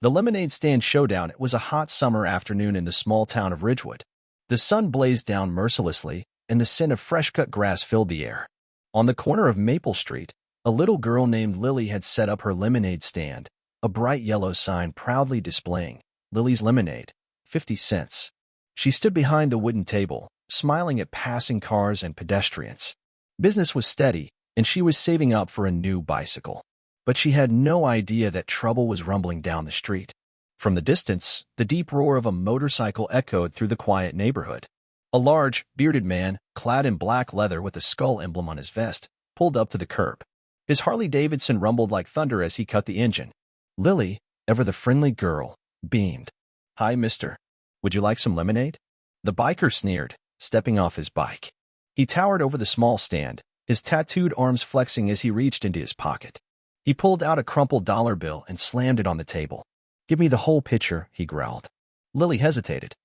The lemonade stand showdown. It was a hot summer afternoon in the small town of Ridgewood. The sun blazed down mercilessly, and the scent of fresh-cut grass filled the air. On the corner of Maple Street, a little girl named Lily had set up her lemonade stand, a bright yellow sign proudly displaying, "Lily's Lemonade, 50 cents." She stood behind the wooden table, smiling at passing cars and pedestrians. Business was steady, and she was saving up for a new bicycle. But she had no idea that trouble was rumbling down the street. From the distance, the deep roar of a motorcycle echoed through the quiet neighborhood. A large, bearded man, clad in black leather with a skull emblem on his vest, pulled up to the curb. His Harley-Davidson rumbled like thunder as he cut the engine. Lily, ever the friendly girl, beamed. "Hi, mister. Would you like some lemonade?" The biker sneered, stepping off his bike. He towered over the small stand, his tattooed arms flexing as he reached into his pocket. He pulled out a crumpled dollar bill and slammed it on the table. "Give me the whole pitcher," he growled. Lily hesitated.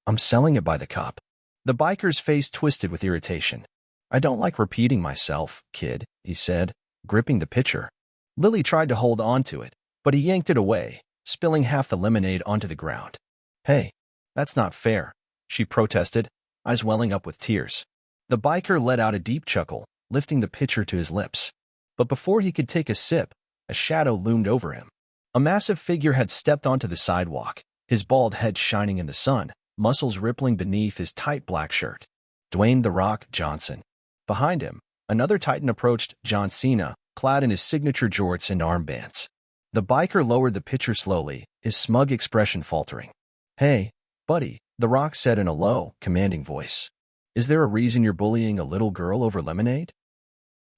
I'm selling it by the cup." The biker's face twisted with irritation. "I don't like repeating myself, kid," he said, gripping the pitcher. Lily tried to hold on to it, but he yanked it away, spilling half the lemonade onto the ground. "Hey, that's not fair," she protested, eyes welling up with tears. The biker let out a deep chuckle, lifting the pitcher to his lips. But before he could take a sip, a shadow loomed over him. A massive figure had stepped onto the sidewalk, his bald head shining in the sun, muscles rippling beneath his tight black shirt. Dwayne "The Rock" Johnson. Behind him, another titan approached, John Cena, clad in his signature jorts and armbands. The biker lowered the pitcher slowly, his smug expression faltering. "Hey, buddy," The Rock said in a low, commanding voice. "Is there a reason you're bullying a little girl over lemonade?"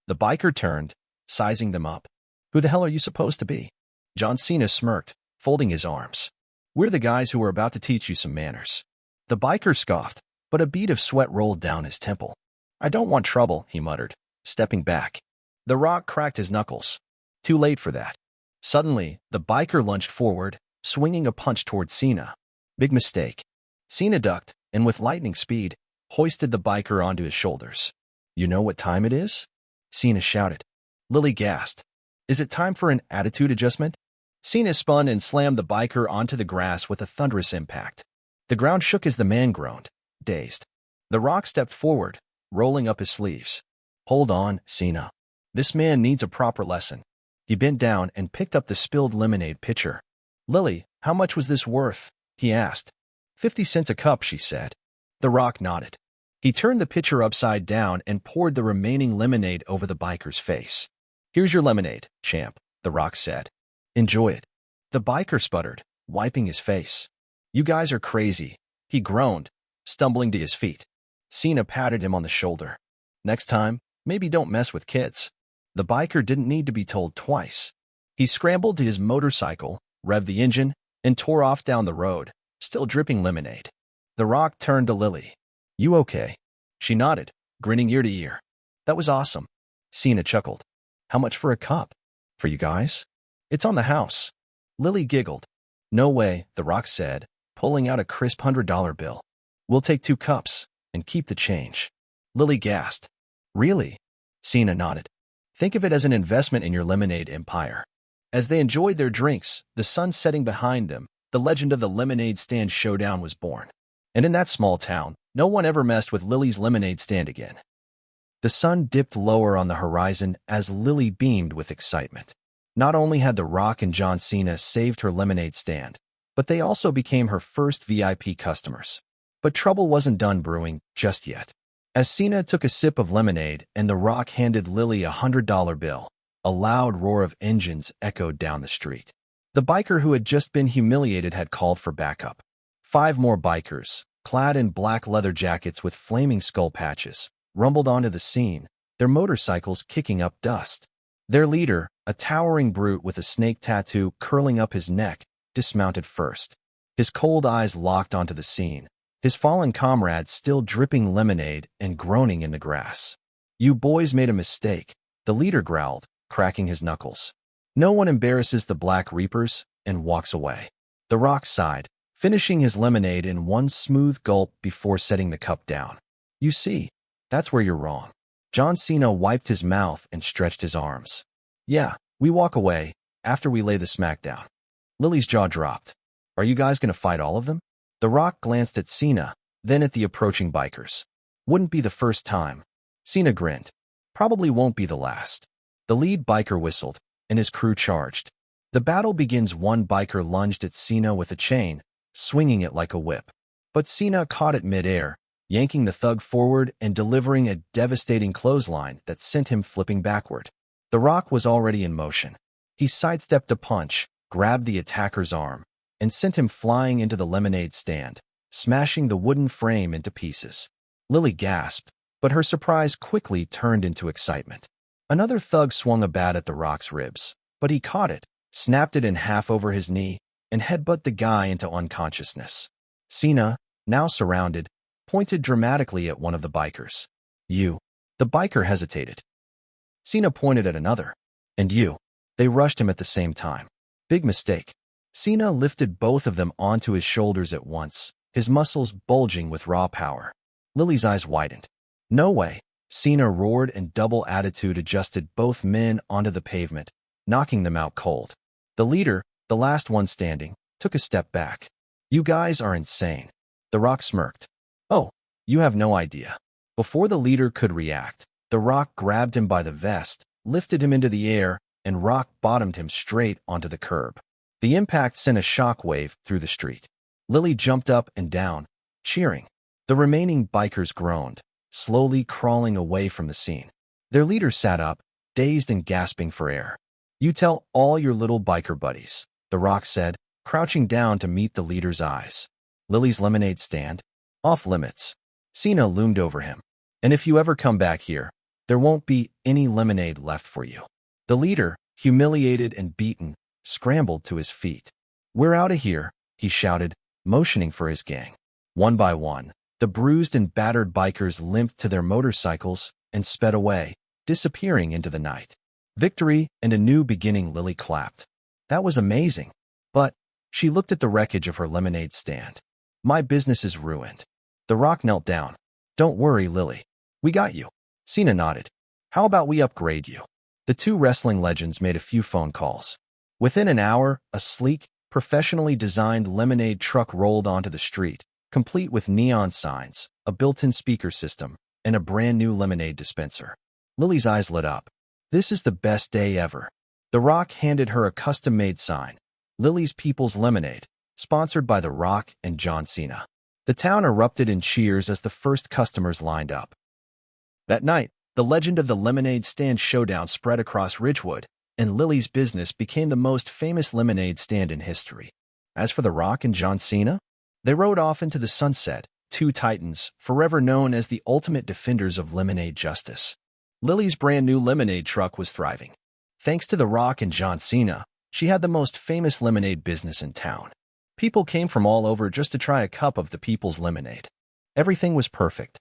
The biker turned, sizing them up. "Who the hell are you supposed to be?" John Cena smirked, folding his arms. "We're the guys who are about to teach you some manners." The biker scoffed, but a bead of sweat rolled down his temple. "I don't want trouble," he muttered, stepping back. The Rock cracked his knuckles. Too late for that. Suddenly, the biker lunged forward, swinging a punch toward Cena. Big mistake. Cena ducked, and with lightning speed, hoisted the biker onto his shoulders. "You know what time it is?" Cena shouted. Lily gasped. "Is it time for an attitude adjustment?" Cena spun and slammed the biker onto the grass with a thunderous impact. The ground shook as the man groaned, dazed. The Rock stepped forward, rolling up his sleeves. "Hold on, Cena. This man needs a proper lesson." He bent down and picked up the spilled lemonade pitcher. "Lily, how much was this worth?" he asked. 50 cents a cup," she said. The Rock nodded. He turned the pitcher upside down and poured the remaining lemonade over the biker's face. "Here's your lemonade, champ," The Rock said. "Enjoy it." The biker sputtered, wiping his face. "You guys are crazy," he groaned, stumbling to his feet. Cena patted him on the shoulder. "Next time, maybe don't mess with kids." The biker didn't need to be told twice. He scrambled to his motorcycle, revved the engine, and tore off down the road, still dripping lemonade. The Rock turned to Lily. "You okay?" She nodded, grinning ear to ear. "That was awesome." Cena chuckled. "How much for a cup?" "For you guys?" "It's on the house." Lily giggled. "No way," The Rock said, pulling out a crisp $100 bill. "We'll take 2 cups and keep the change." Lily gasped. "Really?" Cena nodded. "Think of it as an investment in your lemonade empire." As they enjoyed their drinks, the sun setting behind them, the legend of the lemonade stand showdown was born. And in that small town, no one ever messed with Lily's lemonade stand again. The sun dipped lower on the horizon as Lily beamed with excitement. Not only had The Rock and John Cena saved her lemonade stand, but they also became her first VIP customers. But trouble wasn't done brewing just yet. As Cena took a sip of lemonade and The Rock handed Lily a $100 bill, a loud roar of engines echoed down the street. The biker who had just been humiliated had called for backup. 5 more bikers, clad in black leather jackets with flaming skull patches, rumbled onto the scene, their motorcycles kicking up dust. Their leader, a towering brute with a snake tattoo curling up his neck, dismounted first. His cold eyes locked onto the scene, his fallen comrades still dripping lemonade and groaning in the grass. "You boys made a mistake," the leader growled, cracking his knuckles. "No one embarrasses the Black Reapers," and walks away. The Rock sighed, finishing his lemonade in one smooth gulp before setting the cup down. "You see, that's where you're wrong." John Cena wiped his mouth and stretched his arms. "Yeah, we walk away after we lay the smack down." Lily's jaw dropped. Are you guys going to fight all of them? The Rock glanced at Cena, then at the approaching bikers. Wouldn't be the first time. Cena grinned. Probably won't be the last. The lead biker whistled, and his crew charged. The battle begins. One biker lunged at Cena with a chain, swinging it like a whip. But Cena caught it mid-air, yanking the thug forward and delivering a devastating clothesline that sent him flipping backward. The Rock was already in motion. He sidestepped a punch, grabbed the attacker's arm, and sent him flying into the lemonade stand, smashing the wooden frame into pieces. Lily gasped, but her surprise quickly turned into excitement. Another thug swung a bat at the Rock's ribs, but he caught it, snapped it in half over his knee, and headbutted the guy into unconsciousness. Cena, now surrounded, pointed dramatically at one of the bikers. You. The biker hesitated. Cena pointed at another. And you. They rushed him at the same time. Big mistake. Cena lifted both of them onto his shoulders at once, his muscles bulging with raw power. Lily's eyes widened. No way. Cena roared and double attitude adjusted both men onto the pavement, knocking them out cold. The leader, the last one standing, took a step back. You guys are insane. The Rock smirked. Oh, you have no idea. Before the leader could react, the Rock grabbed him by the vest, lifted him into the air, and rock-bottomed him straight onto the curb. The impact sent a shockwave through the street. Lily jumped up and down, cheering. The remaining bikers groaned, slowly crawling away from the scene. Their leader sat up, dazed and gasping for air. You tell all your little biker buddies, the Rock said, crouching down to meet the leader's eyes. Lily's lemonade stand? Off limits. Cena loomed over him. And if you ever come back here, there won't be any lemonade left for you. The leader, humiliated and beaten, scrambled to his feet. We're out of here, he shouted, motioning for his gang. One by one, the bruised and battered bikers limped to their motorcycles and sped away, disappearing into the night. Victory and a new beginning, Lily clapped. That was amazing. But she looked at the wreckage of her lemonade stand. My business is ruined. The Rock knelt down. Don't worry, Lily. We got you. Cena nodded. How about we upgrade you? The two wrestling legends made a few phone calls. Within an hour, a sleek, professionally designed lemonade truck rolled onto the street, complete with neon signs, a built-in speaker system, and a brand new lemonade dispenser. Lily's eyes lit up. This is the best day ever. The Rock handed her a custom-made sign. Lily's People's Lemonade, sponsored by The Rock and John Cena. The town erupted in cheers as the first customers lined up. That night, the legend of the lemonade stand showdown spread across Ridgewood, and Lily's business became the most famous lemonade stand in history. As for The Rock and John Cena, they rode off into the sunset, two titans, forever known as the ultimate defenders of lemonade justice. Lily's brand new lemonade truck was thriving. Thanks to The Rock and John Cena, she had the most famous lemonade business in town. People came from all over just to try a cup of the People's Lemonade. Everything was perfect.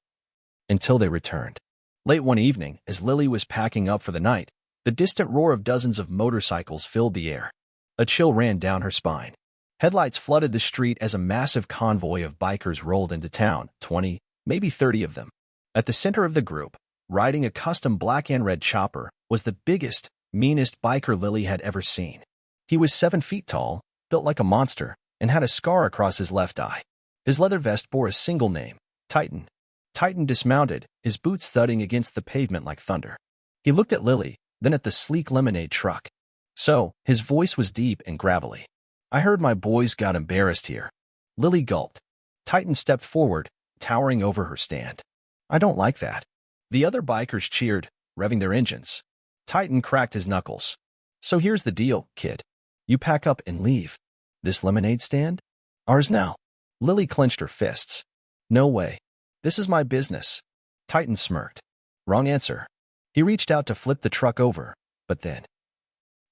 Until they returned. Late one evening, as Lily was packing up for the night, the distant roar of dozens of motorcycles filled the air. A chill ran down her spine. Headlights flooded the street as a massive convoy of bikers rolled into town, 20, maybe 30 of them. At the center of the group, riding a custom black and red chopper, was the biggest, meanest biker Lily had ever seen. He was 7 feet tall, built like a monster, and had a scar across his left eye. His leather vest bore a single name, Titan. Titan dismounted, his boots thudding against the pavement like thunder. He looked at Lily, then at the sleek lemonade truck. So, his voice was deep and gravelly. I heard my boys got embarrassed here. Lily gulped. Titan stepped forward, towering over her stand. I don't like that. The other bikers cheered, revving their engines. Titan cracked his knuckles. So here's the deal, kid. You pack up and leave. This lemonade stand? Ours now. Lily clenched her fists. No way. This is my business. Titan smirked. Wrong answer. He reached out to flip the truck over, but then...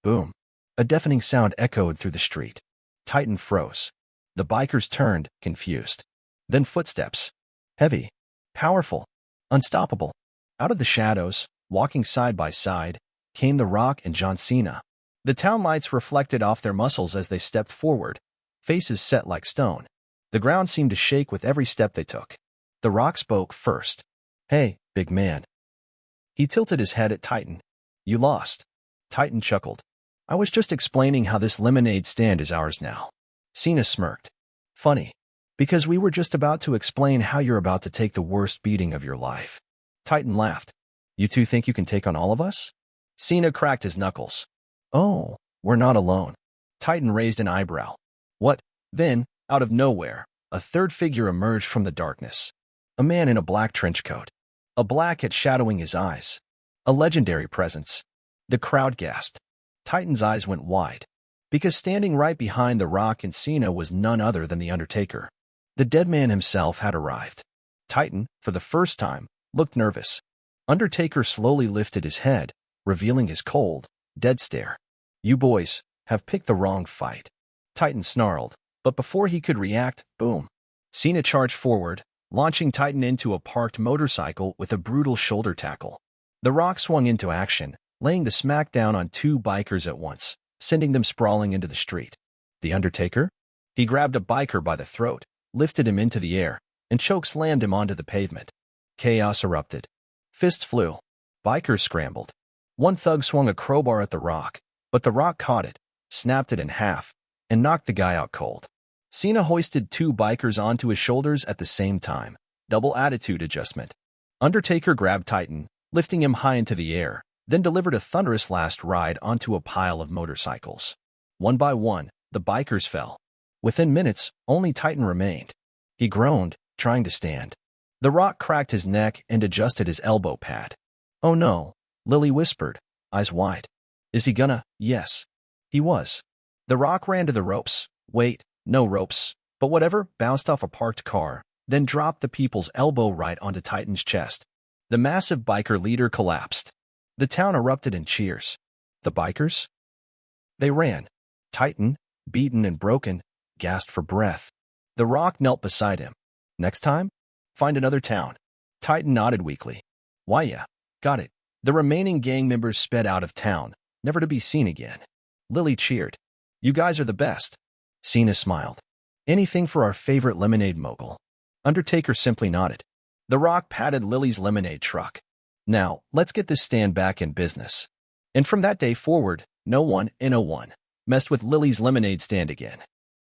Boom. A deafening sound echoed through the street. Titan froze. The bikers turned, confused. Then footsteps. Heavy. Powerful. Unstoppable. Out of the shadows, walking side by side, came The Rock and John Cena. The town lights reflected off their muscles as they stepped forward, faces set like stone. The ground seemed to shake with every step they took. The Rock spoke first. Hey, big man. He tilted his head at Titan. You lost. Titan chuckled. I was just explaining how this lemonade stand is ours now. Cena smirked. Funny. Because we were just about to explain how you're about to take the worst beating of your life. Titan laughed. You two think you can take on all of us? Cena cracked his knuckles. Oh, we're not alone. Titan raised an eyebrow. What? Then, out of nowhere, a third figure emerged from the darkness. A man in a black trench coat. A black hat shadowing his eyes. A legendary presence. The crowd gasped. Titan's eyes went wide. Because standing right behind The Rock and Cena was none other than The Undertaker. The dead man himself had arrived. Titan, for the first time, looked nervous. Undertaker slowly lifted his head, revealing his cold, dead stare. You boys have picked the wrong fight. Titan snarled, but before he could react, boom. Cena charged forward, launching Titan into a parked motorcycle with a brutal shoulder tackle. The Rock swung into action, laying the smackdown on two bikers at once, sending them sprawling into the street. The Undertaker? He grabbed a biker by the throat, lifted him into the air, and choke-slammed him onto the pavement. Chaos erupted. Fists flew. Bikers scrambled. One thug swung a crowbar at The Rock, but The Rock caught it, snapped it in half, and knocked the guy out cold. Cena hoisted two bikers onto his shoulders at the same time. Double attitude adjustment. Undertaker grabbed Titan, lifting him high into the air, then delivered a thunderous last ride onto a pile of motorcycles. One by one, the bikers fell. Within minutes, only Titan remained. He groaned, trying to stand. The Rock cracked his neck and adjusted his elbow pad. Oh no, Lily whispered, eyes wide. Is he gonna? Yes. He was. The Rock ran to the ropes. Wait, no ropes, but whatever, bounced off a parked car, then dropped the people's elbow right onto Titan's chest. The massive biker leader collapsed. The town erupted in cheers. The bikers? They ran. Titan, beaten and broken, gasped for breath. The Rock knelt beside him. Next time? Find another town. Titan nodded weakly. Why yeah, got it. The remaining gang members sped out of town, never to be seen again. Lily cheered. You guys are the best. Cena smiled. Anything for our favorite lemonade mogul. Undertaker simply nodded. The Rock patted Lily's lemonade truck. Now, let's get this stand back in business. And from that day forward, no one messed with Lily's lemonade stand again.